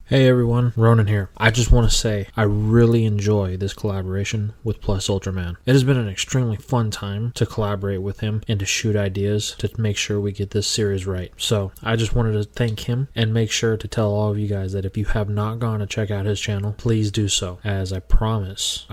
Hey everyone, Ronin here. I just want to say I really enjoy this collaboration with Plus Ultraman. It has been an extremely fun time to collaborate with him and to shoot ideas to make sure we get this series right. So I just wanted to thank him and make sure to tell all of you guys that if you have not gone to check out his channel, please do so, as I promise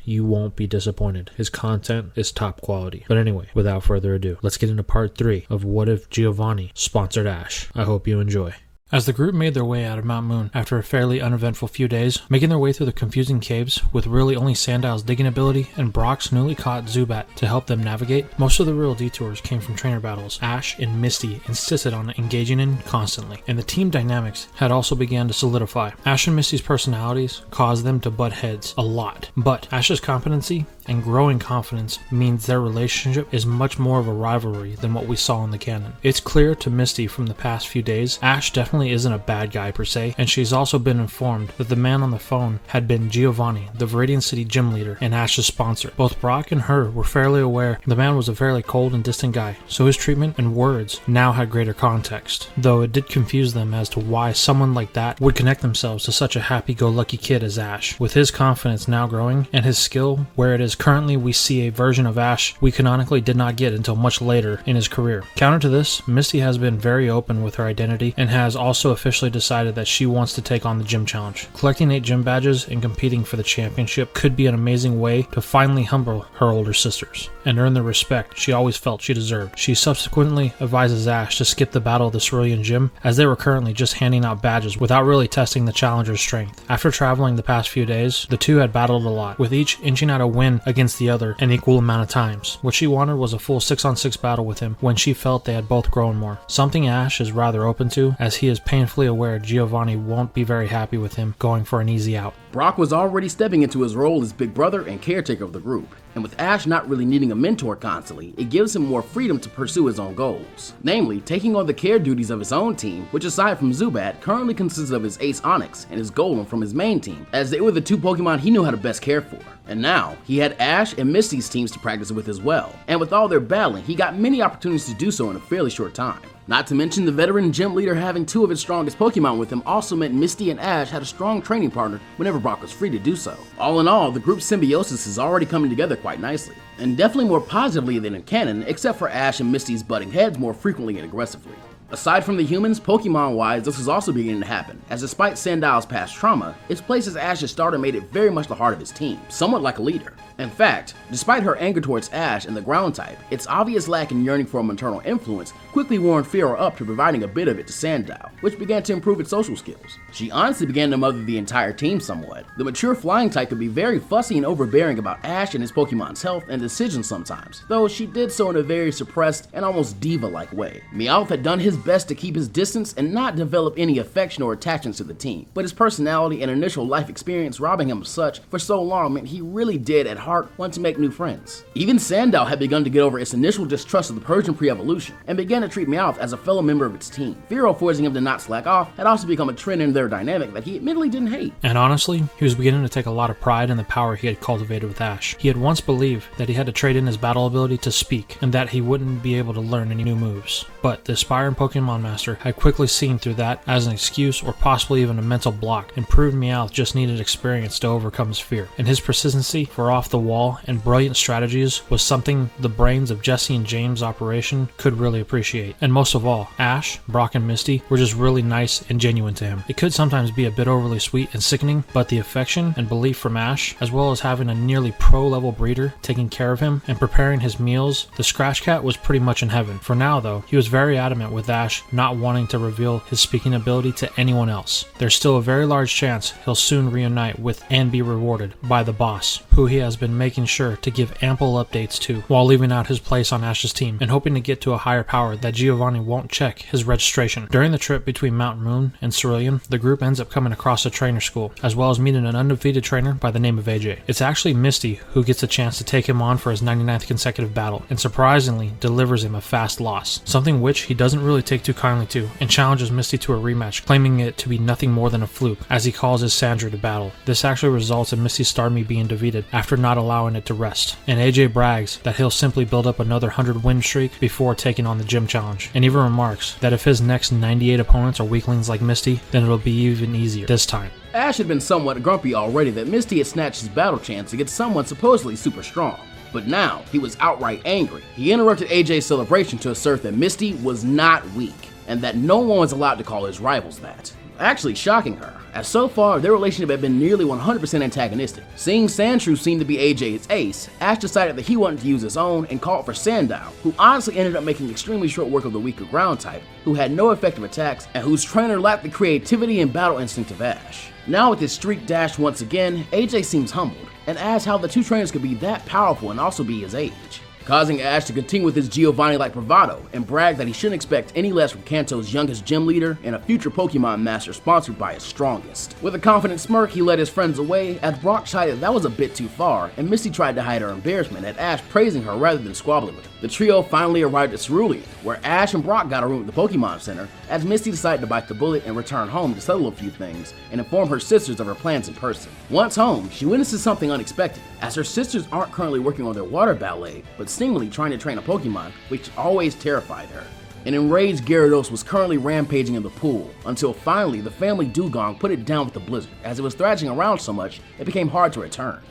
you won't be disappointed. His content is top quality. But anyway, without further ado, let's get into part 3 of What If Giovanni Sponsored Ash. I hope you enjoy. As the group made their way out of Mount Moon after a fairly uneventful few days, making their way through the confusing caves with really only Sandow's digging ability and Brock's newly caught Zubat to help them navigate, most of the real detours came from trainer battles Ash and Misty insisted on engaging in constantly, and the team dynamics had also begun to solidify. Ash and Misty's personalities caused them to butt heads a lot, but Ash's competency and growing confidence means their relationship is much more of a rivalry than what we saw in the canon. It's clear to Misty from the past few days, Ash definitely isn't a bad guy per se, and she's also been informed that the man on the phone had been Giovanni, the Viridian City gym leader and Ash's sponsor. Both Brock and her were fairly aware the man was a fairly cold and distant guy, so his treatment and words now had greater context, though it did confuse them as to why someone like that would connect themselves to such a happy-go-lucky kid as Ash. With his confidence now growing and his skill where it is currently, we see a version of Ash we canonically did not get until much later in his career. Counter to this, Misty has been very open with her identity and has also officially decided that she wants to take on the gym challenge. Collecting 8 gym badges and competing for the championship could be an amazing way to finally humble her older sisters and earn the respect she always felt she deserved. She subsequently advises Ash to skip the battle of the Cerulean Gym, as they were currently just handing out badges without really testing the challenger's strength. After traveling the past few days, the two had battled a lot, with each inching out a win against the other an equal amount of times. What she wanted was a full 6-on-6 battle with him when she felt they had both grown more, something Ash is rather open to, as he is painfully aware Giovanni won't be very happy with him going for an easy out. Brock was already stepping into his role as big brother and caretaker of the group, and with Ash not really needing a mentor constantly, it gives him more freedom to pursue his own goals, namely taking on the care duties of his own team, which aside from Zubat, currently consists of his ace Onix and his Golem from his main team, as they were the two Pokemon he knew how to best care for. And now, he had Ash and Misty's teams to practice with as well, and with all their battling, he got many opportunities to do so in a fairly short time. Not to mention the veteran gym leader having 2 of his strongest Pokemon with him also meant Misty and Ash had a strong training partner whenever Brock was free to do so. All in all, the group's symbiosis is already coming together quite nicely, and definitely more positively than in canon, except for Ash and Misty's butting heads more frequently and aggressively. Aside from the humans, Pokemon-wise, this is also beginning to happen, as despite Sandow's past trauma, its place as Ash's starter made it very much the heart of his team, somewhat like a leader. In fact, despite her anger towards Ash and the ground type, its obvious lack in yearning for a maternal influence quickly warmed Fira up to providing a bit of it to Sandow, which began to improve its social skills. She honestly began to mother the entire team somewhat. The mature flying type could be very fussy and overbearing about Ash and his Pokemon's health and decisions sometimes, though she did so in a very suppressed and almost diva-like way. Meowth had done his best to keep his distance and not develop any affection or attachments to the team, but his personality and initial life experience robbing him of such for so long meant he really did at heart want to make new friends. Even Sandow had begun to get over its initial distrust of the Persian pre-evolution and began to treat Meowth as a fellow member of its team. Firo forcing him to not slack off had also become a trend in their dynamic that he admittedly didn't hate. And honestly, he was beginning to take a lot of pride in the power he had cultivated with Ash. He had once believed that he had to trade in his battle ability to speak, and that he wouldn't be able to learn any new moves. But the aspiring Pokemon Master had quickly seen through that as an excuse or possibly even a mental block, and proved Meowth just needed experience to overcome his fear. And his persistency for off-the-wall and brilliant strategies was something the brains of Jesse and James' operation could really appreciate. And most of all, Ash, Brock, and Misty were just really nice and genuine to him. It could sometimes be a bit overly sweet and sickening, but the affection and belief from Ash, as well as having a nearly pro-level breeder taking care of him and preparing his meals, the Scratch Cat was pretty much in heaven. For now though, he was very adamant with Ash not wanting to reveal his speaking ability to anyone else. There's still a very large chance he'll soon reunite with and be rewarded by the boss, who he has been making sure to give ample updates to while leaving out his place on Ash's team and hoping to get to a higher power that Giovanni won't check his registration. During the trip between Mount Moon and Cerulean, the group ends up coming across a trainer school, as well as meeting an undefeated trainer by the name of AJ. It's actually Misty who gets a chance to take him on for his 99th consecutive battle, and surprisingly delivers him a fast loss, something which he doesn't really take too kindly to, and challenges Misty to a rematch, claiming it to be nothing more than a fluke, as he calls his Sandra to battle. This actually results in Misty's Starmie being defeated after not allowing it to rest, and AJ brags that he'll simply build up another 100 win streak before taking on the gym challenge, and even remarks that if his next 98 opponents are weaklings like Misty, then it'll be even easier this time. Ash had been somewhat grumpy already that Misty had snatched his battle chance against someone supposedly super strong. But now, he was outright angry. He interrupted AJ's celebration to assert that Misty was not weak, and that no one was allowed to call his rivals that. Actually shocking her, as so far their relationship had been nearly 100% antagonistic. Seeing Sandshrew seem to be AJ's ace, Ash decided that he wanted to use his own and called for Sandile, who honestly ended up making extremely short work of the weaker ground type, who had no effective attacks, and whose trainer lacked the creativity and battle instinct of Ash. Now with his streak dashed once again, AJ seems humbled, and asks how the two trainers could be that powerful and also be his age, causing Ash to continue with his Giovanni-like bravado and brag that he shouldn't expect any less from Kanto's youngest gym leader and a future Pokemon master sponsored by his strongest. With a confident smirk, he led his friends away as Brock chided that was a bit too far, and Misty tried to hide her embarrassment at Ash praising her rather than squabbling with him. The trio finally arrived at Cerulean, where Ash and Brock got a room at the Pokemon Center, as Misty decided to bite the bullet and return home to settle a few things and inform her sisters of her plans in person. Once home, she witnesses something unexpected, as her sisters aren't currently working on their water ballet, but seemingly trying to train a Pokemon, which always terrified her. An enraged Gyarados was currently rampaging in the pool, until finally the family Dugong put it down with the blizzard, as it was thrashing around so much it became hard to return.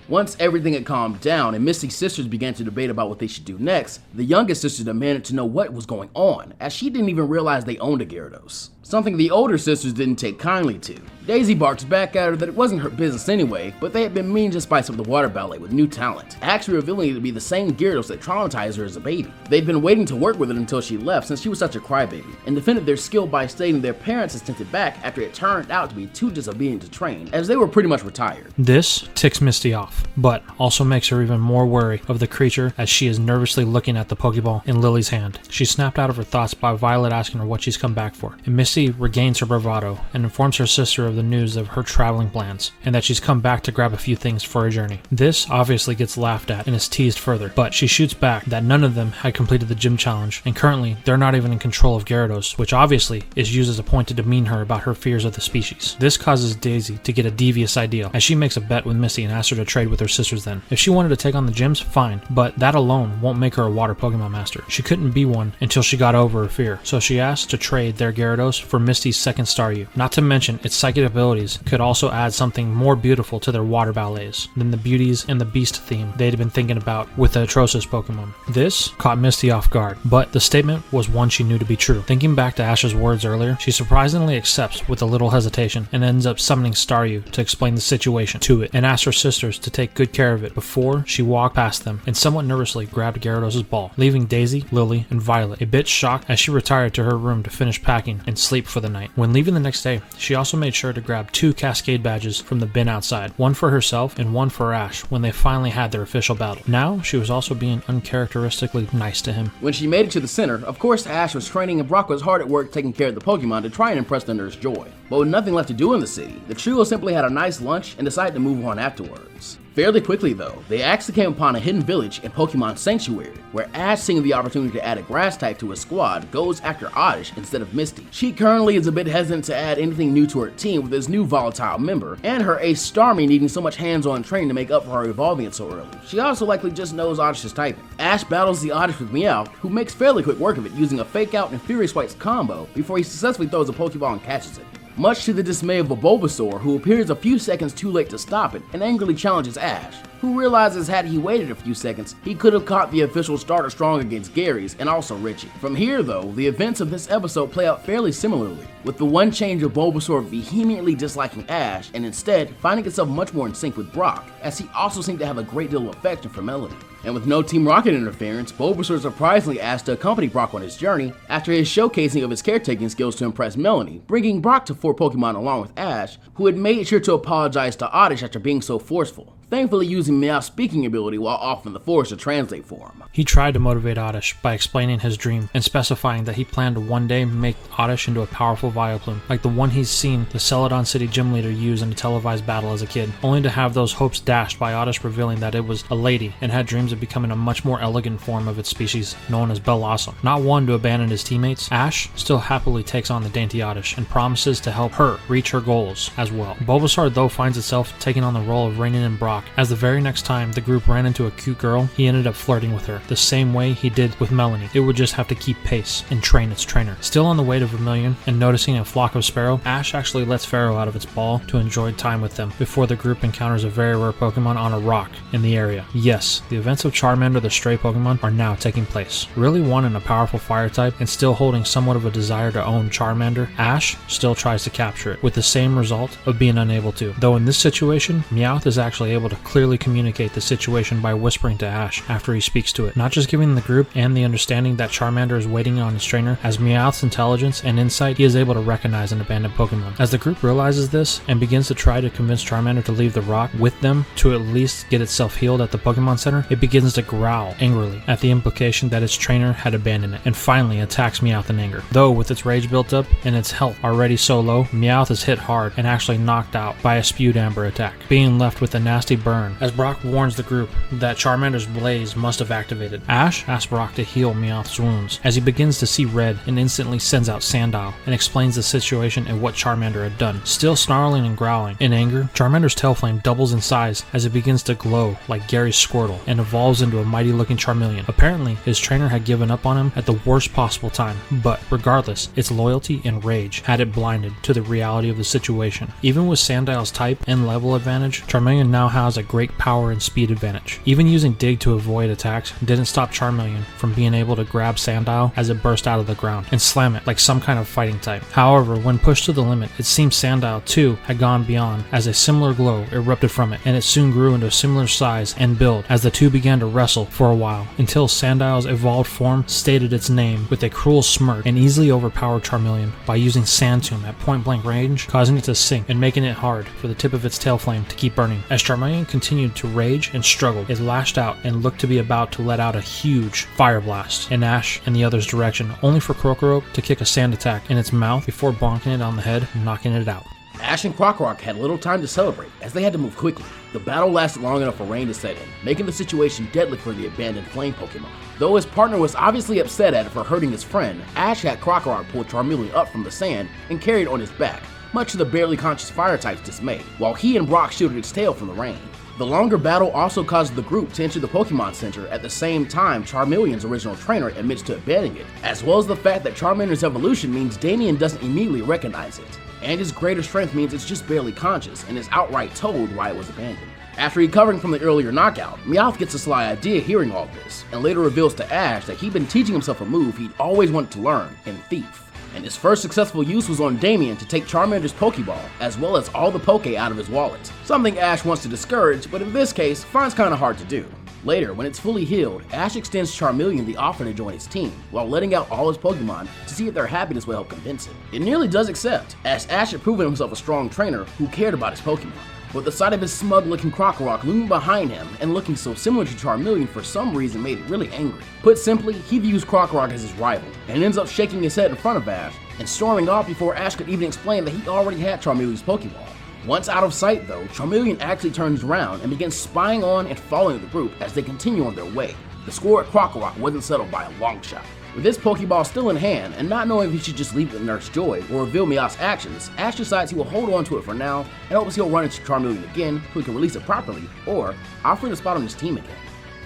Once everything had calmed down and Misty's sisters began to debate about what they should do next, the youngest sister demanded to know what was going on, as she didn't even realize they owned a Gyarados, something the older sisters didn't take kindly to. Daisy barks back at her that it wasn't her business anyway, but they had been meaning to spice up the water ballet with new talent, actually revealing it to be the same Gyarados that traumatized her as a baby. They'd been waiting to work with it until she left since she was such a crybaby, and defended their skill by stating their parents had sent it back after it turned out to be too disobedient to train, as they were pretty much retired. This ticks Misty off, but also makes her even more wary of the creature as she is nervously looking at the Pokeball in Lily's hand. She's snapped out of her thoughts by Violet asking her what she's come back for, and Misty regains her bravado and informs her sister of the news of her traveling plans, and that she's come back to grab a few things for a journey. This obviously gets laughed at and is teased further, but she shoots back that none of them had completed the gym challenge, and currently they're not even in control of Gyarados, which obviously is used as a point to demean her about her fears of the species. This causes Daisy to get a devious idea, as she makes a bet with Misty and asks her to trade with her sisters then. If she wanted to take on the gyms, fine, but that alone won't make her a water Pokemon master. She couldn't be one until she got over her fear, so she asked to trade their Gyarados for Misty's second Staryu. Not to mention, its psychic abilities could also add something more beautiful to their water ballets than the beauties and the beast theme they'd been thinking about with the Atrocious Pokemon. This caught Misty off guard, but the statement was one she knew to be true. Thinking back to Ash's words earlier, she surprisingly accepts with a little hesitation and ends up summoning Staryu to explain the situation to it and asks her sisters to take good care of it before she walked past them and somewhat nervously grabbed Gyarados' ball, leaving Daisy, Lily, and Violet a bit shocked as she retired to her room to finish packing and sleep for the night. When leaving the next day, she also made sure to grab 2 Cascade badges from the bin outside, one for herself and one for Ash when they finally had their official battle. Now, she was also being uncharacteristically nice to him. When she made it to the center, of course Ash was training and Brock was hard at work taking care of the Pokemon to try and impress the Nurse Joy. But with nothing left to do in the city, the trio simply had a nice lunch and decided to move on afterwards. Fairly quickly though, they actually came upon a hidden village in Pokemon Sanctuary, where Ash, seeing the opportunity to add a grass type to his squad, goes after Oddish instead of Misty. She currently is a bit hesitant to add anything new to her team with this new volatile member, and her ace Starmie needing so much hands-on training to make up for her evolving it so early. She also likely just knows Oddish's typing. Ash battles the Oddish with Meowth, who makes fairly quick work of it using a Fake Out and Furious Swipes combo before he successfully throws a Pokeball and catches it. Much to the dismay of a Bulbasaur, who appears a few seconds too late to stop it and angrily challenges Ash, who realizes had he waited a few seconds, he could have caught the official starter strong against Gary's and also Richie. From here though, the events of this episode play out fairly similarly, with the one change of Bulbasaur vehemently disliking Ash and instead finding itself much more in sync with Brock, as he also seemed to have a great deal of affection for Melody. And with no Team Rocket interference, Bulbasaur surprisingly asked to accompany Brock on his journey after his showcasing of his caretaking skills to impress Melanie, bringing Brock to 4 Pokemon along with Ash, who had made sure to apologize to Oddish after being so forceful. thankfully using Meowth's speaking ability while off in the forest to translate for him. He tried to motivate Oddish by explaining his dream and specifying that he planned to one day make Oddish into a powerful Vileplume, like the one he's seen the Celadon City gym leader use in a televised battle as a kid, only to have those hopes dashed by Oddish revealing that it was a lady and had dreams of becoming a much more elegant form of its species, known as Bellossom. Not one to abandon his teammates, Ash still happily takes on the dainty Oddish and promises to help her reach her goals as well. Bulbasaur though finds itself taking on the role of Ronin and Brock, as the very next time the group ran into a cute girl, he ended up flirting with her, the same way he did with Melanie. It would just have to keep pace and train its trainer. Still on the way to Vermilion and noticing a flock of Sparrow, Ash actually lets Pharaoh out of its ball to enjoy time with them before the group encounters a very rare Pokemon on a rock in the area. Yes, the events of Charmander the stray Pokemon are now taking place. Really wanting a powerful fire type and still holding somewhat of a desire to own Charmander, Ash still tries to capture it, with the same result of being unable to. Though in this situation, Meowth is actually able to clearly communicate the situation by whispering to Ash after he speaks to it, not just giving the group and the understanding that Charmander is waiting on his trainer. As Meowth's intelligence and insight, he is able to recognize an abandoned Pokemon. As the group realizes this and begins to try to convince Charmander to leave the rock with them to at least get itself healed at the Pokemon Center, it begins to growl angrily at the implication that its trainer had abandoned it, and finally attacks Meowth in anger. Though with its rage built up and its health already so low, Meowth is hit hard and actually knocked out by a Spewed Amber attack, being left with a nasty burn as Brock warns the group that Charmander's blaze must have activated. Ash asks Brock to heal Meowth's wounds as he begins to see red and instantly sends out Sandile and explains the situation and what Charmander had done. Still snarling and growling in anger, Charmander's tail flame doubles in size as it begins to glow like Gary's Squirtle and evolves into a mighty looking Charmeleon. Apparently, his trainer had given up on him at the worst possible time, but regardless, its loyalty and rage had it blinded to the reality of the situation. Even with Sandile's type and level advantage, Charmeleon now has a great power and speed advantage. Even using Dig to avoid attacks didn't stop Charmeleon from being able to grab Sandile as it burst out of the ground and slam it like some kind of fighting type. However, when pushed to the limit, it seems Sandile too had gone beyond, as a similar glow erupted from it, and it soon grew into a similar size and build as the two began to wrestle for a while, until Sandile's evolved form stated its name with a cruel smirk and easily overpowered Charmeleon by using Sand Tomb at point blank range, causing it to sink and making it hard for the tip of its tail flame to keep burning. As Charmeleon continued to rage and struggle, it lashed out and looked to be about to let out a huge fire blast in Ash and the other's direction, only for Krokorok to kick a sand attack in its mouth before bonking it on the head and knocking it out. Ash and Krokorok had little time to celebrate, as they had to move quickly. The battle lasted long enough for rain to set in, making the situation deadly for the abandoned flame Pokemon. Though his partner was obviously upset at it for hurting his friend, Ash had Krokorok pull Charmeleon up from the sand and carry it on his back, much to the barely conscious fire type's dismay, while he and Brock shielded its tail from the rain. The longer battle also caused the group to enter the Pokemon Center at the same time Charmeleon's original trainer admits to abandoning it, as well as the fact that Charmander's evolution means Damien doesn't immediately recognize it, and his greater strength means it's just barely conscious and is outright told why it was abandoned. After recovering from the earlier knockout, Meowth gets a sly idea hearing all this, and later reveals to Ash that he'd been teaching himself a move he'd always wanted to learn in Thief. And his first successful use was on Damien to take Charmander's Pokeball, as well as all the Poke out of his wallet, something Ash wants to discourage, but in this case, finds kinda hard to do. Later, when it's fully healed, Ash extends Charmeleon the offer to join his team, while letting out all his Pokemon to see if their happiness will help convince him. It nearly does accept, as Ash had proven himself a strong trainer who cared about his Pokemon. But the sight of his smug-looking Krokorok looming behind him and looking so similar to Charmeleon for some reason made it really angry. Put simply, he views Krokorok as his rival, and ends up shaking his head in front of Ash and storming off before Ash could even explain that he already had Charmeleon's Pokeball. Once out of sight though, Charmeleon actually turns around and begins spying on and following the group as they continue on their way. The score at Krokorok wasn't settled by a long shot. With his Pokeball still in hand, and not knowing if he should just leave it with Nurse Joy or reveal Meowth's actions, Ash decides he will hold on to it for now and hopes he'll run into Charmeleon again so he can release it properly, or offer to spot on his team again.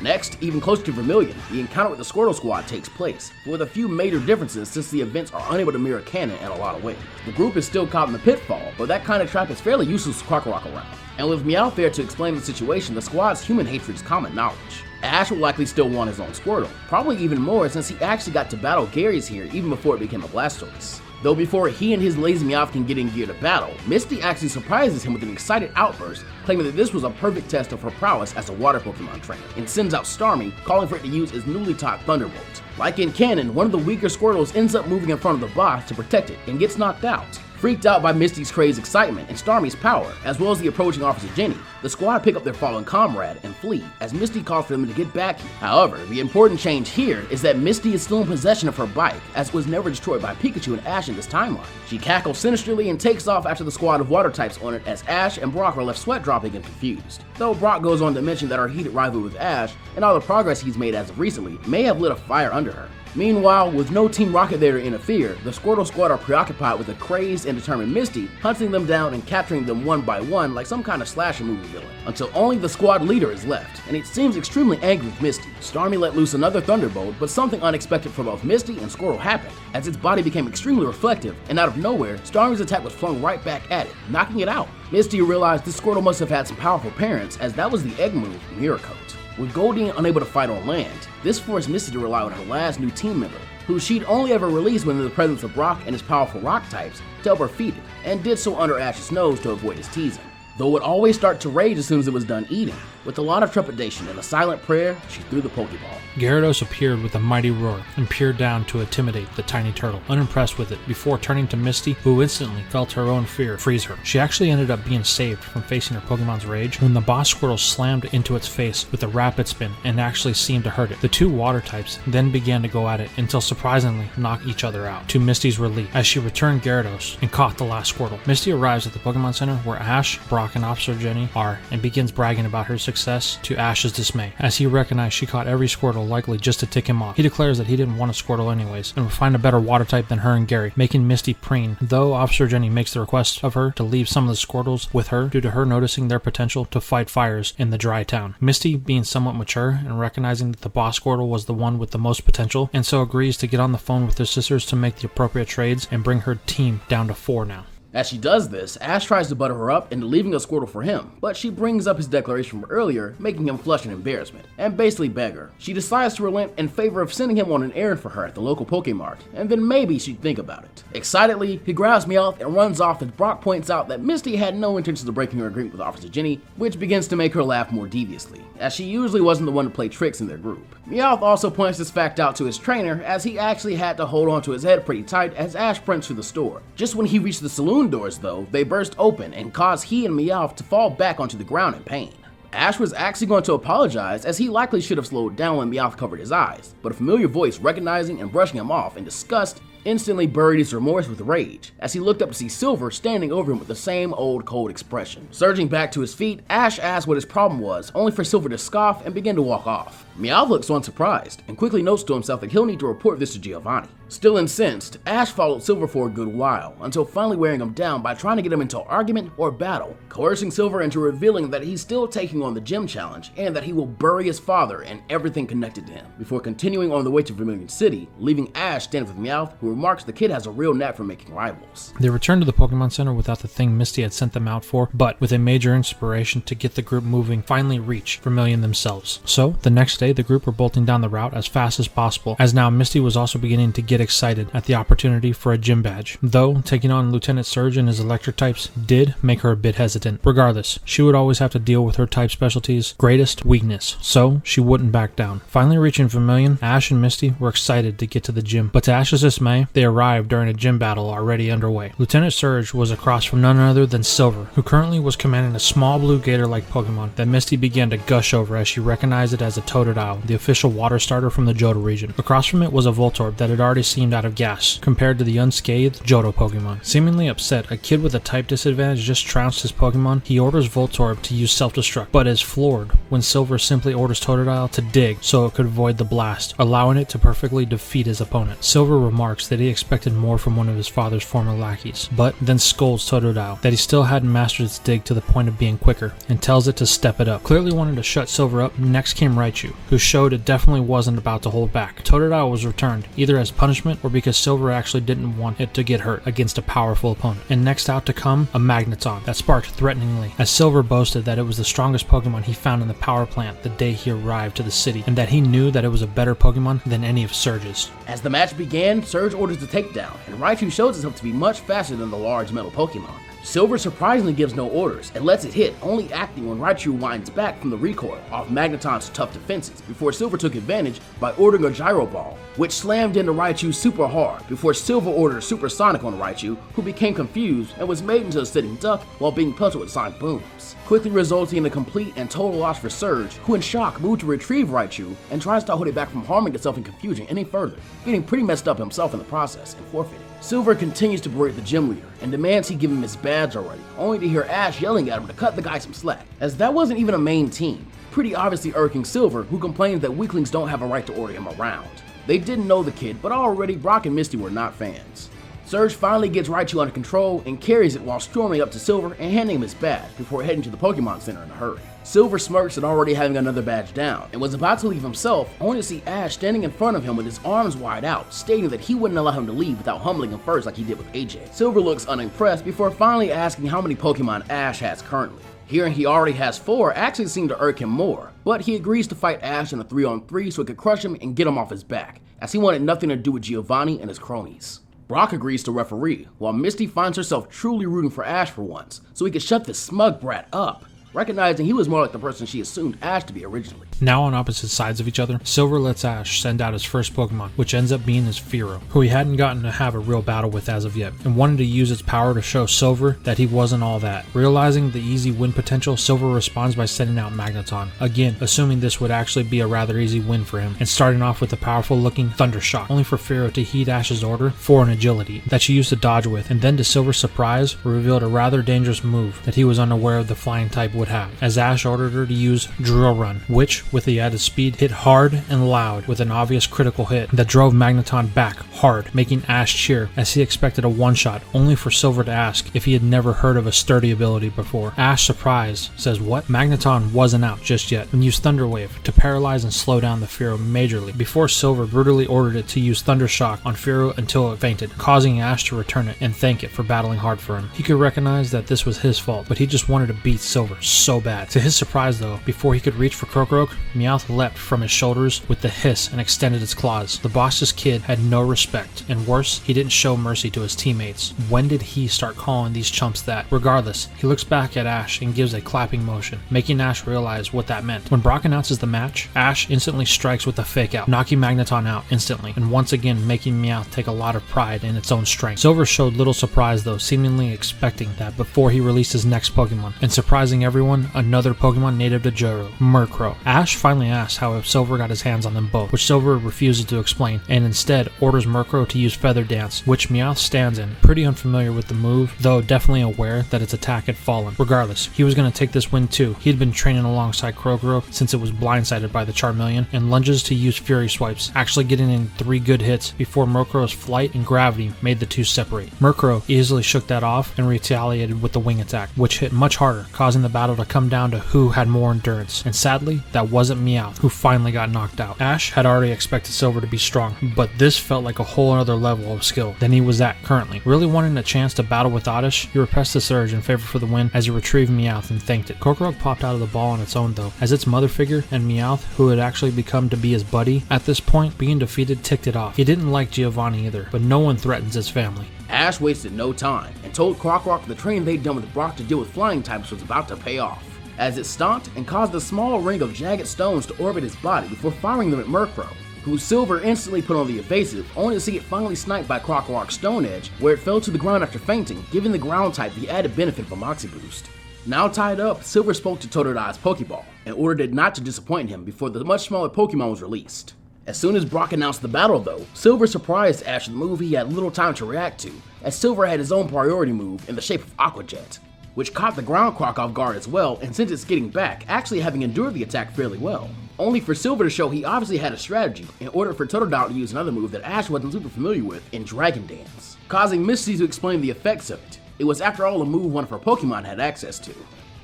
Next, even closer to Vermilion, the encounter with the Squirtle Squad takes place, with a few major differences since the events are unable to mirror canon in a lot of ways. The group is still caught in the pitfall, but that kind of trap is fairly useless to Krokorok around. And with Meowth there to explain the situation, the squad's human hatred is common knowledge. Ash will likely still want his own Squirtle, probably even more since he actually got to battle Gary's here even before it became a Blastoise. Though before he and his lazy Meowth can get in gear to battle, Misty actually surprises him with an excited outburst, claiming that this was a perfect test of her prowess as a water Pokemon trainer, and sends out Starmie, calling for it to use his newly taught Thunderbolt. Like in canon, one of the weaker Squirtles ends up moving in front of the boss to protect it and gets knocked out, Freaked out by Misty's crazed excitement and Starmie's power, as well as the approaching Officer Jenny, the squad pick up their fallen comrade and flee as Misty calls for them to get back here. However, the important change here is that Misty is still in possession of her bike, as it was never destroyed by Pikachu and Ash in this timeline. She cackles sinisterly and takes off after the squad of water types on it, as Ash and Brock are left sweat dropping and confused. Though Brock goes on to mention that her heated rivalry with Ash and all the progress he's made as of recently may have lit a fire under her. Meanwhile, with no Team Rocket there to interfere, the Squirtle Squad are preoccupied with a crazed and determined Misty, hunting them down and capturing them one by one like some kind of slasher movie villain, until only the squad leader is left, and it seems extremely angry with Misty. Starmie let loose another Thunderbolt, but something unexpected for both Misty and Squirtle happened, as its body became extremely reflective, and out of nowhere, Starmie's attack was flung right back at it, knocking it out. Misty realized this Squirtle must have had some powerful parents, as that was the egg move, Mirror Coat. With Goldie unable to fight on land, this forced Misty to rely on her last new team member, who she'd only ever released when in the presence of Brock and his powerful rock types, to help her feed it, and did so under Ash's nose to avoid his teasing. Though it would always start to rage as soon as it was done eating. With a lot of trepidation and a silent prayer, she threw the Pokeball. Gyarados appeared with a mighty roar and peered down to intimidate the tiny turtle, unimpressed with it, before turning to Misty, who instantly felt her own fear freeze her. She actually ended up being saved from facing her Pokemon's rage when the boss Squirtle slammed into its face with a rapid spin and actually seemed to hurt it. The two water types then began to go at it until surprisingly knock each other out, to Misty's relief, as she returned Gyarados and caught the last Squirtle. Misty arrives at the Pokemon Center where Ash, Brock, and Officer Jenny are and begins bragging about her success to Ash's dismay, as he recognized she caught every Squirtle likely just to tick him off. He declares that he didn't want a Squirtle anyways and would find a better water type than her and Gary, making Misty preen, though Officer Jenny makes the request of her to leave some of the Squirtles with her due to her noticing their potential to fight fires in the dry town. Misty, being somewhat mature and recognizing that the boss Squirtle was the one with the most potential, and so agrees to get on the phone with her sisters to make the appropriate trades and bring her team down to 4 now. As she does this, Ash tries to butter her up into leaving a Squirtle for him, but she brings up his declaration from earlier, making him flush in embarrassment, and basically beg her. She decides to relent in favor of sending him on an errand for her at the local Pokemart, and then maybe she'd think about it. Excitedly, he grabs Meowth and runs off as Brock points out that Misty had no intentions of breaking her agreement with Officer Jenny, which begins to make her laugh more deviously, as she usually wasn't the one to play tricks in their group. Meowth also points this fact out to his trainer, as he actually had to hold onto his head pretty tight as Ash sprints through the store. Just when he reached the saloon doors though, they burst open and cause he and Meowth to fall back onto the ground in pain. Ash was actually going to apologize, as he likely should have slowed down when Meowth covered his eyes, but a familiar voice recognizing and brushing him off in disgust instantly buried his remorse with rage, as he looked up to see Silver standing over him with the same old cold expression. Surging back to his feet, Ash asked what his problem was, only for Silver to scoff and begin to walk off. Meowth looks unsurprised, and quickly notes to himself that he'll need to report this to Giovanni. Still incensed, Ash followed Silver for a good while, until finally wearing him down by trying to get him into an argument or battle, coercing Silver into revealing that he's still taking on the gym challenge, and that he will bury his father and everything connected to him, before continuing on the way to Vermilion City, leaving Ash standing with Meowth, who remarks the kid has a real knack for making rivals. They returned to the Pokemon Center without the thing Misty had sent them out for, but with a major inspiration to get the group moving, finally reach Vermilion themselves. So, the next day, the group were bolting down the route as fast as possible, as now Misty was also beginning to get excited at the opportunity for a gym badge, though taking on Lieutenant Surge and his electric types did make her a bit hesitant. Regardless, she would always have to deal with her type specialty's greatest weakness, so she wouldn't back down. Finally reaching Vermilion, Ash and Misty were excited to get to the gym, but to Ash's dismay, they arrived during a gym battle already underway. Lieutenant Surge was across from none other than Silver, who currently was commanding a small blue gator-like Pokemon that Misty began to gush over as she recognized it as a Totodile, the official water starter from the Johto region. Across from it was a Voltorb that had already seemed out of gas compared to the unscathed Johto Pokemon. Seemingly upset, a kid with a type disadvantage just trounced his Pokemon. He orders Voltorb to use self-destruct, but is floored when Silver simply orders Totodile to dig so it could avoid the blast, allowing it to perfectly defeat his opponent. Silver remarks that he expected more from one of his father's former lackeys, but then scolds Totodile that he still hadn't mastered its dig to the point of being quicker, and tells it to step it up. Clearly wanting to shut Silver up, next came Raichu, who showed it definitely wasn't about to hold back. Totodile was returned, either as punishment or because Silver actually didn't want it to get hurt against a powerful opponent. And next out to come, a Magneton that sparked threateningly, as Silver boasted that it was the strongest Pokemon he found in the power plant the day he arrived to the city, and that he knew that it was a better Pokemon than any of Surge's. As the match began, Surge orders the takedown, and Raichu shows himself to be much faster than the large metal Pokemon. Silver surprisingly gives no orders and lets it hit, only acting when Raichu winds back from the recoil off Magneton's tough defenses before Silver took advantage by ordering a Gyro Ball, which slammed into Raichu super hard before Silver ordered Super Sonic on Raichu, who became confused and was made into a sitting duck while being pelted with sonic booms, quickly resulting in a complete and total loss for Surge, who in shock moved to retrieve Raichu and tries to hold it back from harming itself in confusion any further, getting pretty messed up himself in the process and forfeiting. Silver continues to berate the gym leader and demands he give him his badge already, only to hear Ash yelling at him to cut the guy some slack, as that wasn't even a main team, pretty obviously irking Silver, who complains that weaklings don't have a right to order him around. They didn't know the kid, but already Brock and Misty were not fans. Surge finally gets Raichu under control and carries it while storming up to Silver and handing him his badge before heading to the Pokemon Center in a hurry. Silver smirks at already having another badge down and was about to leave himself, only to see Ash standing in front of him with his arms wide out, stating that he wouldn't allow him to leave without humbling him first like he did with AJ. Silver looks unimpressed before finally asking how many Pokemon Ash has currently. Hearing he already has 4 actually seemed to irk him more, but he agrees to fight Ash in a 3-on-3 so he could crush him and get him off his back, as he wanted nothing to do with Giovanni and his cronies. Brock agrees to referee, while Misty finds herself truly rooting for Ash for once, so he could shut this smug brat up, recognizing he was more like the person she assumed Ash to be originally. Now on opposite sides of each other, Silver lets Ash send out his first Pokemon, which ends up being his Fearow, who he hadn't gotten to have a real battle with as of yet, and wanted to use its power to show Silver that he wasn't all that. Realizing the easy win potential, Silver responds by sending out Magneton, again assuming this would actually be a rather easy win for him, and starting off with a powerful looking Thunder Shock, only for Fearow to heed Ash's order for an agility that she used to dodge with, and then to Silver's surprise, revealed a rather dangerous move that he was unaware of the flying type would have, as Ash ordered her to use Drill Run, which, with the added speed, hit hard and loud with an obvious critical hit that drove Magneton back hard, making Ash cheer as he expected a one-shot, only for Silver to ask if he had never heard of a sturdy ability before. Ash, surprised, says what? Magneton wasn't out just yet, and used Thunder Wave to paralyze and slow down the Fearow majorly, before Silver brutally ordered it to use Thunder Shock on Fearow until it fainted, causing Ash to return it and thank it for battling hard for him. He could recognize that this was his fault, but he just wanted to beat Silver so bad. To his surprise though, before he could reach for Krokorok, Meowth leapt from his shoulders with the hiss and extended its claws. The boss's kid had no respect, and worse, he didn't show mercy to his teammates. When did he start calling these chumps that? Regardless, he looks back at Ash and gives a clapping motion, making Ash realize what that meant. When Brock announces the match, Ash instantly strikes with a fake out, knocking Magneton out instantly, and once again making Meowth take a lot of pride in its own strength. Silver showed little surprise though, seemingly expecting that before he released his next Pokemon, and surprising everyone, another Pokemon native to Johto, Murkrow. Ash finally asks how Silver got his hands on them both, which Silver refuses to explain, and instead orders Murkrow to use Feather Dance, which Meowth stands in, pretty unfamiliar with the move, though definitely aware that its attack had fallen. Regardless, he was going to take this win too. He had been training alongside Krokorok since it was blindsided by the Charmeleon, and lunges to use Fury Swipes, actually getting in 3 good hits before Murkrow's flight and gravity made the two separate. Murkrow easily shook that off and retaliated with the wing attack, which hit much harder, causing the battle to come down to who had more endurance, and sadly, that wasn't Meowth, who finally got knocked out. Ash had already expected Silver to be strong, but this felt like a whole other level of skill than he was at currently. Really wanting a chance to battle with Oddish, he repressed the surge in favor for the win as he retrieved Meowth and thanked it. Krokorok popped out of the ball on its own though, as its mother figure and Meowth, who had actually become to be his buddy at this point, being defeated ticked it off. He didn't like Giovanni either, but no one threatens his family. Ash wasted no time and told Krokorok the training they'd done with Brock to deal with flying types was about to pay off, as it stomped and caused a small ring of jagged stones to orbit his body before firing them at Murkrow, who Silver instantly put on the evasive, only to see it finally sniped by Krokorok's Stone Edge, where it fell to the ground after fainting, giving the ground type the added benefit of a Moxie Boost. Now tied up, Silver spoke to Totodai's Pokeball and ordered it not to disappoint him before the much smaller Pokemon was released. As soon as Brock announced the battle though, Silver surprised Ash with a move he had little time to react to, as Silver had his own priority move in the shape of Aqua Jet, which caught the ground Croc off guard as well and sent it skidding back, actually having endured the attack fairly well. Only for Silver to show he obviously had a strategy in order for Totodile to use another move that Ash wasn't super familiar with in Dragon Dance, causing Misty to explain the effects of it. It was after all a move one of her Pokemon had access to.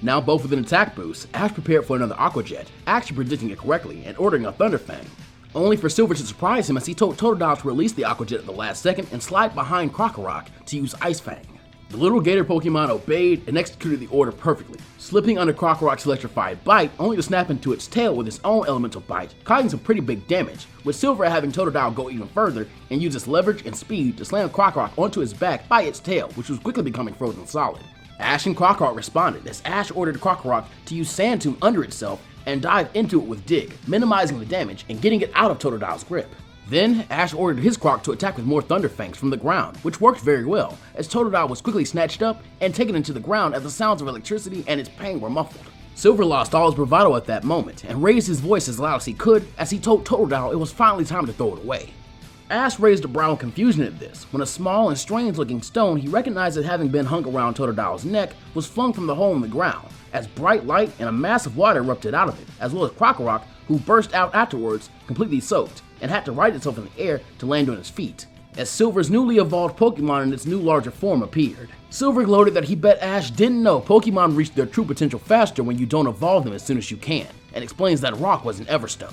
Now both with an attack boost, Ash prepared for another Aqua Jet, actually predicting it correctly and ordering a Thunder Fang, only for Silver to surprise him as he told Totodile to release the Aqua Jet at the last second and slide behind Krokorok to use Ice Fang. The little gator Pokemon obeyed and executed the order perfectly, slipping under Krokorok's electrified bite only to snap into its tail with its own elemental bite, causing some pretty big damage, with Silver having Totodile go even further and use its leverage and speed to slam Krokorok onto his back by its tail, which was quickly becoming frozen solid. Ash and Crocorock responded as Ash ordered Crocorock to use Sand Tomb under itself and dive into it with Dig, minimizing the damage and getting it out of Totodile's grip. Then, Ash ordered his Croc to attack with more Thunder Fangs from the ground, which worked very well, as Totodile was quickly snatched up and taken into the ground as the sounds of electricity and its pain were muffled. Silver lost all his bravado at that moment and raised his voice as loud as he could as he told Totodile it was finally time to throw it away. Ash raised a brow in confusion at this, when a small and strange-looking stone he recognized as having been hung around Totodile's neck was flung from the hole in the ground, as bright light and a mass of water erupted out of it, as well as Crocorock, who burst out afterwards, completely soaked, and had to right itself in the air to land on his feet, as Silver's newly evolved Pokemon in its new larger form appeared. Silver gloated that he bet Ash didn't know Pokemon reach their true potential faster when you don't evolve them as soon as you can, and explains that Rock was an Everstone.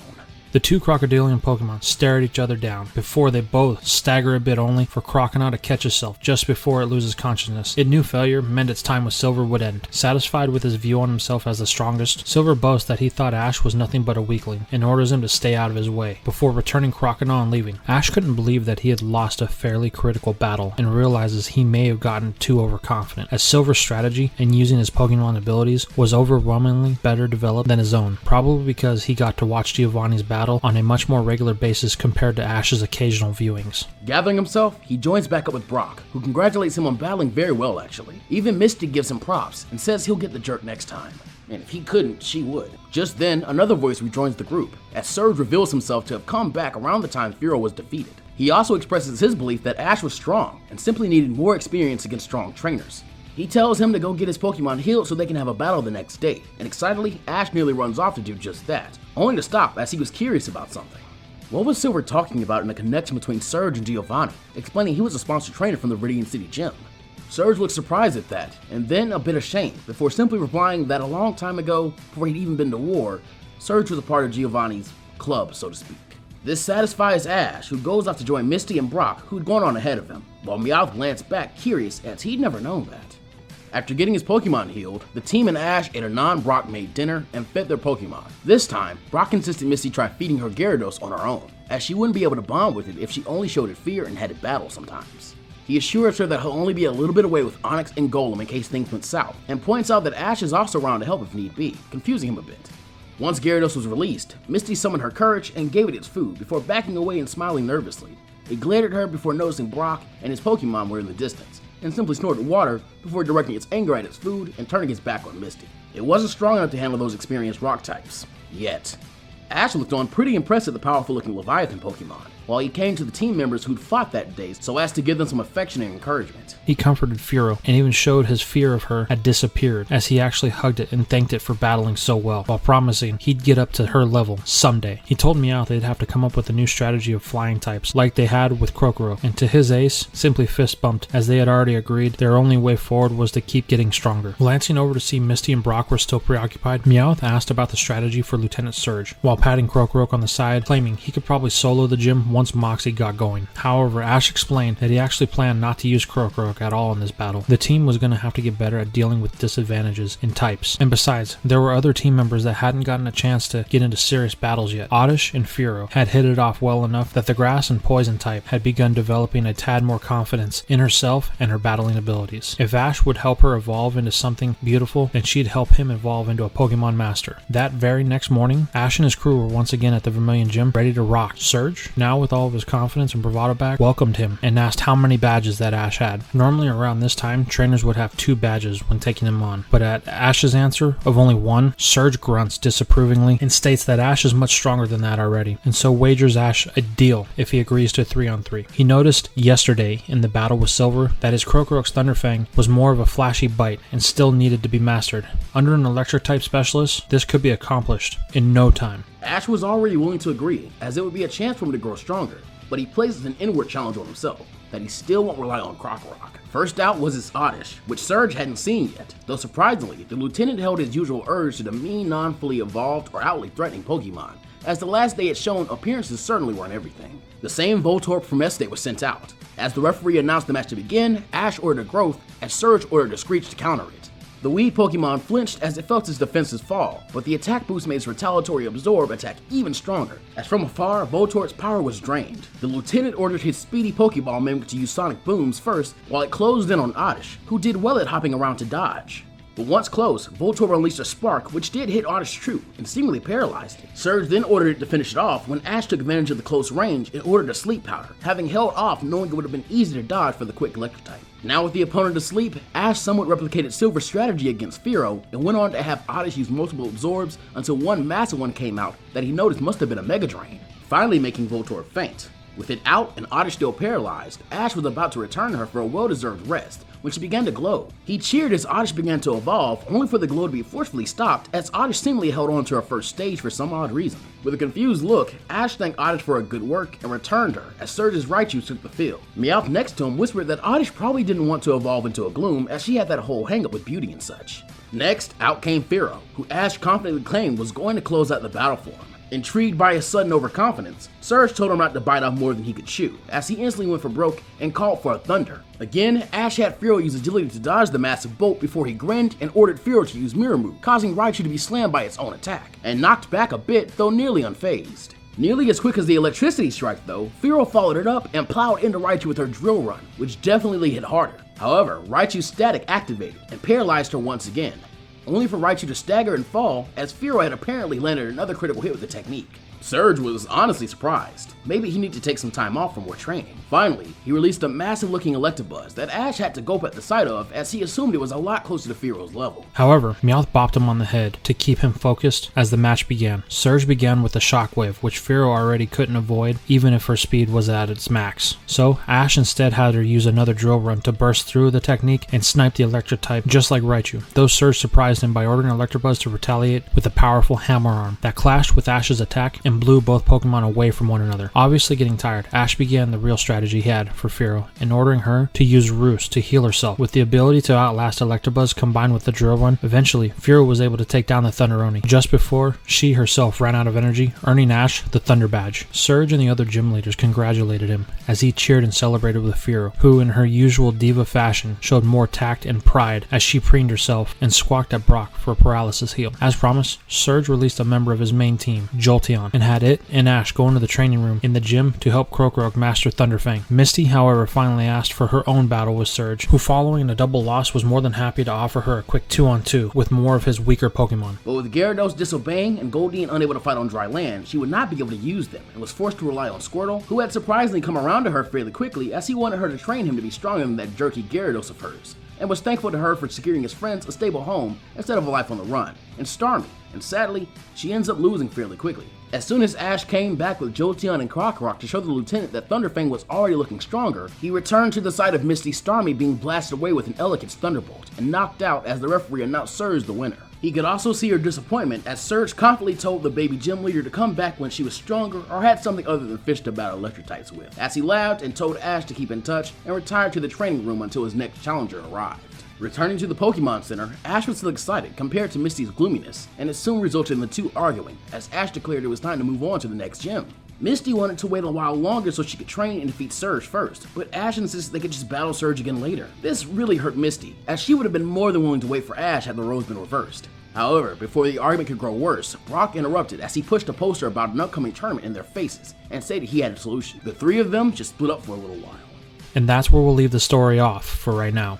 The two crocodilian Pokemon stare at each other down before they both stagger a bit, only for Croconaw to catch itself just before it loses consciousness. It knew failure meant its time with Silver would end. Satisfied with his view on himself as the strongest, Silver boasts that he thought Ash was nothing but a weakling and orders him to stay out of his way, before returning Croconaw and leaving. Ash couldn't believe that he had lost a fairly critical battle and realizes he may have gotten too overconfident, as Silver's strategy and using his Pokemon abilities was overwhelmingly better developed than his own, probably because he got to watch Giovanni's battle on a much more regular basis compared to Ash's occasional viewings. Gathering himself, he joins back up with Brock, who congratulates him on battling very well actually. Even Misty gives him props and says he'll get the jerk next time. And if he couldn't, she would. Just then, another voice rejoins the group, as Surge reveals himself to have come back around the time Fearow was defeated. He also expresses his belief that Ash was strong and simply needed more experience against strong trainers. He tells him to go get his Pokemon healed so they can have a battle the next day, and excitedly, Ash nearly runs off to do just that, only to stop as he was curious about something. What was Silver talking about in the connection between Surge and Giovanni, explaining he was a sponsored trainer from the Viridian City Gym? Surge looked surprised at that, and then a bit ashamed, before simply replying that a long time ago, before he'd even been to war, Surge was a part of Giovanni's club, so to speak. This satisfies Ash, who goes off to join Misty and Brock, who'd gone on ahead of him, while Meowth glanced back curious as he'd never known that. After getting his Pokemon healed, the team and Ash ate a non-Brock made dinner and fed their Pokemon. This time, Brock insisted Misty try feeding her Gyarados on her own, as she wouldn't be able to bond with it if she only showed it fear and had it battle sometimes. He assures her that he'll only be a little bit away with Onix and Golem in case things went south, and points out that Ash is also around to help if need be, confusing him a bit. Once Gyarados was released, Misty summoned her courage and gave it its food before backing away and smiling nervously. It glared at her before noticing Brock and his Pokemon were in the distance, and simply snorted water before directing its anger at its food and turning its back on Misty. It wasn't strong enough to handle those experienced rock types. Yet. Ash looked on pretty impressed at the powerful looking Leviathan Pokemon, while he came to the team members who'd fought that day so as to give them some affection and encouragement. He comforted Fearow and even showed his fear of her had disappeared, as he actually hugged it and thanked it for battling so well, while promising he'd get up to her level someday. He told Meowth they'd have to come up with a new strategy of flying types, like they had with Crocorook, and to his ace, simply fist bumped, as they had already agreed their only way forward was to keep getting stronger. Glancing over to see Misty and Brock were still preoccupied, Meowth asked about the strategy for Lieutenant Surge, while patting Crocorook on the side, claiming he could probably solo the gym once Moxie got going. However, Ash explained that he actually planned not to use Crocorook at all in this battle. The team was going to have to get better at dealing with disadvantages in types, and besides, there were other team members that hadn't gotten a chance to get into serious battles yet. Oddish and Fearow had hit it off well enough that the grass and poison type had begun developing a tad more confidence in herself and her battling abilities. If Ash would help her evolve into something beautiful, then she'd help him evolve into a Pokemon master. That very next morning, Ash and his crew were once again at the Vermilion Gym, ready to rock. Surge, now with all of his confidence and bravado back, welcomed him and asked how many badges that Ash had. Normally around this time, trainers would have 2 badges when taking him on, but at Ash's answer of only 1, Surge grunts disapprovingly and states that Ash is much stronger than that already, and so wagers Ash a deal if he agrees to 3-on-3. He noticed yesterday in the battle with Silver that his Crocorook's Thunderfang was more of a flashy bite and still needed to be mastered. Under an electric type specialist, this could be accomplished in no time. Ash was already willing to agree, as it would be a chance for him to grow stronger, but he places an inward challenge on himself, that he still won't rely on Crocorook. First out was his Oddish, which Surge hadn't seen yet, though surprisingly, the lieutenant held his usual urge to demean non-fully evolved or outly threatening Pokemon, as the last day had shown appearances certainly weren't everything. The same Voltorb from Estate was sent out. As the referee announced the match to begin, Ash ordered a Growth, and Surge ordered a Screech to counter it. The weed Pokemon flinched as it felt its defenses fall, but the attack boost made its retaliatory Absorb attack even stronger, as from afar, Voltor's power was drained. The Lieutenant ordered his speedy Pokeball mimic to use Sonic Booms first, while it closed in on Oddish, who did well at hopping around to dodge. But once close, Voltorb unleashed a spark which did hit Oddish true and seemingly paralyzed it. Surge then ordered it to finish it off when Ash took advantage of the close range and ordered a Sleep Powder, having held off knowing it would have been easy to dodge for the quick electric type. Now with the opponent asleep, Ash somewhat replicated Silver's strategy against Fearow and went on to have Oddish use multiple absorbs until one massive one came out that he noticed must have been a Mega Drain, finally making Voltorb faint. With it out and Oddish still paralyzed, Ash was about to return her for a well-deserved rest when she began to glow. He cheered as Oddish began to evolve, only for the glow to be forcefully stopped as Oddish seemingly held on to her first stage for some odd reason. With a confused look, Ash thanked Oddish for her good work and returned her as Surge's Raichu took the field. Meowth next to him whispered that Oddish probably didn't want to evolve into a Gloom as she had that whole hang-up with beauty and such. Next, out came Fearow, who Ash confidently claimed was going to close out the battle for him. Intrigued by his sudden overconfidence, Surge told him not to bite off more than he could chew, as he instantly went for broke and called for a Thunder. Again, Ash had Fearow use agility to dodge the massive bolt before he grinned and ordered Fearow to use Mirror Move, causing Raichu to be slammed by its own attack, and knocked back a bit, though nearly unfazed. Nearly as quick as the electricity strike though, Fearow followed it up and plowed into Raichu with her Drill Run, which definitely hit harder. However, Raichu's static activated and paralyzed her once again, only for Raichu to stagger and fall, as Fearow had apparently landed another critical hit with the technique. Surge was honestly surprised. Maybe he needed to take some time off for more training. Finally, he released a massive looking Electabuzz that Ash had to gulp at the sight of, as he assumed it was a lot closer to Fearow's level. However, Meowth bopped him on the head to keep him focused as the match began. Surge began with a Shockwave, which Fearow already couldn't avoid even if her speed was at its max. So Ash instead had her use another Drill Run to burst through the technique and snipe the electric type just like Raichu, though Surge surprised him by ordering Electabuzz to retaliate with a powerful Hammer Arm that clashed with Ash's attack and blew both Pokemon away from one another. Obviously getting tired, Ash began the real strategy he had for Fearow in ordering her to use Roost to heal herself. With the ability to outlast Electabuzz combined with the Drill Run, eventually Fearow was able to take down the Thunderoni just before she herself ran out of energy, earning Ash the Thunder Badge. Surge and the other gym leaders congratulated him as he cheered and celebrated with Fearow, who in her usual diva fashion showed more tact and pride as she preened herself and squawked at Brock for a paralysis heal. As promised, Surge released a member of his main team, Jolteon, and had it and Ash go into the training room in the gym to help Krokorok master Thunderfang. Misty, however, finally asked for her own battle with Surge, who following a double loss was more than happy to offer her a quick 2-on-2 with more of his weaker Pokemon. But with Gyarados disobeying and Goldeen unable to fight on dry land, she would not be able to use them and was forced to rely on Squirtle, who had surprisingly come around to her fairly quickly as he wanted her to train him to be stronger than that jerky Gyarados of hers, and was thankful to her for securing his friends a stable home instead of a life on the run, and Starmie, and sadly, she ends up losing fairly quickly. As soon as Ash came back with Jolteon and Krokorok to show the lieutenant that Thunderfang was already looking stronger, he returned to the sight of Misty Starmie being blasted away with an Elekid's Thunderbolt and knocked out as the referee announced Surge the winner. He could also see her disappointment as Surge confidently told the baby gym leader to come back when she was stronger or had something other than fish to battle electric types with, as he laughed and told Ash to keep in touch and retired to the training room until his next challenger arrived. Returning to the Pokemon Center, Ash was still excited compared to Misty's gloominess, and it soon resulted in the two arguing, as Ash declared it was time to move on to the next gym. Misty wanted to wait a while longer so she could train and defeat Surge first, but Ash insisted they could just battle Surge again later. This really hurt Misty, as she would have been more than willing to wait for Ash had the roles been reversed. However, before the argument could grow worse, Brock interrupted as he pushed a poster about an upcoming tournament in their faces and stated he had a solution. The three of them just split up for a little while. And that's where we'll leave the story off for right now.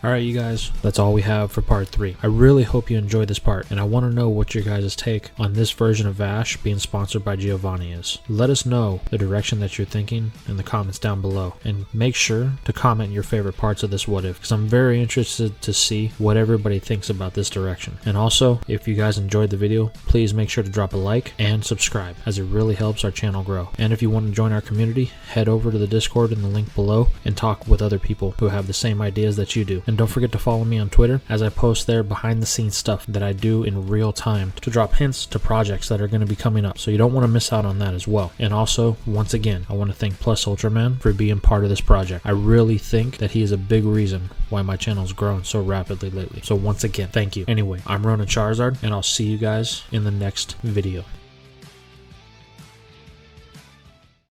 Alright you guys, that's all we have for part 3. I really hope you enjoyed this part, and I want to know what your guys' take on this version of Ash being sponsored by Giovanni is. Let us know the direction that you're thinking in the comments down below, and make sure to comment your favorite parts of this what if, because I'm very interested to see what everybody thinks about this direction. And also, if you guys enjoyed the video, please make sure to drop a like and subscribe, as it really helps our channel grow. And if you want to join our community, head over to the Discord in the link below and talk with other people who have the same ideas that you do. And don't forget to follow me on Twitter, as I post there behind the scenes stuff that I do in real time to drop hints to projects that are going to be coming up, so you don't want to miss out on that as well. And also, once again, I want to thank Plus Ultraman for being part of this project. I really think that he is a big reason why my channel's grown so rapidly lately. So once again, thank you. Anyway, I'm Ronin Charizard, and I'll see you guys in the next video.